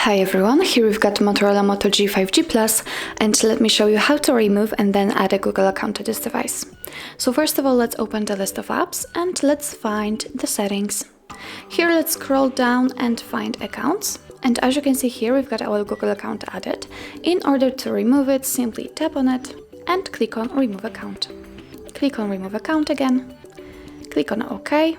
Hi everyone, here we've got Motorola Moto G 5G Plus, and let me show you how to remove and then add a Google account to this device. So first of all, let's open the list of apps and let's find the settings. Here let's scroll down and find accounts, and as you can see here we've got our Google account added. In order to remove it, simply tap on it and click on remove account. Click on remove account again, click on OK.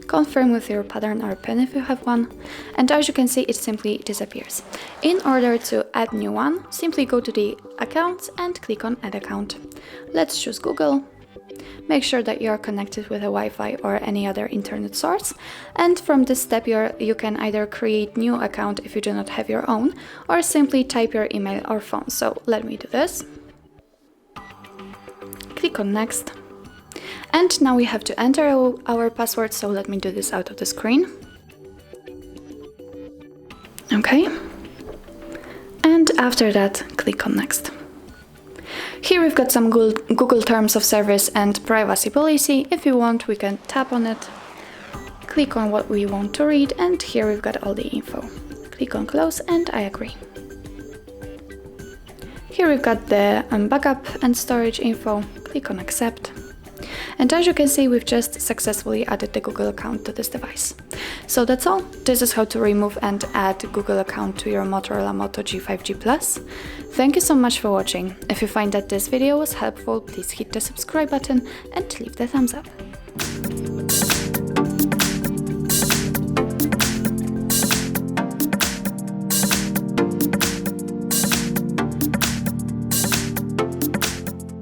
Confirm with your pattern or PIN if you have one, and as you can see it simply disappears. In order to add new one, simply go to the accounts and click on add account. Let's choose Google. Make sure that you are connected with a Wi-Fi or any other internet source, and from this step you can either create new account if you do not have your own, or simply type your email or phone. So let me do this. Click on next. And now we have to enter our password, so let me do this out of the screen. Okay. And after that, click on next. Here we've got some Google Terms of Service and Privacy Policy. If you want, we can tap on it, click on what we want to read, and here we've got all the info. Click on close and I agree. Here we've got the backup and storage info. Click on accept. And as you can see, we've just successfully added the Google account to this device. So that's all. This is how to remove and add Google account to your Motorola Moto G 5G Plus. Thank you so much for watching. If you find that this video was helpful, please hit the subscribe button and leave the thumbs up.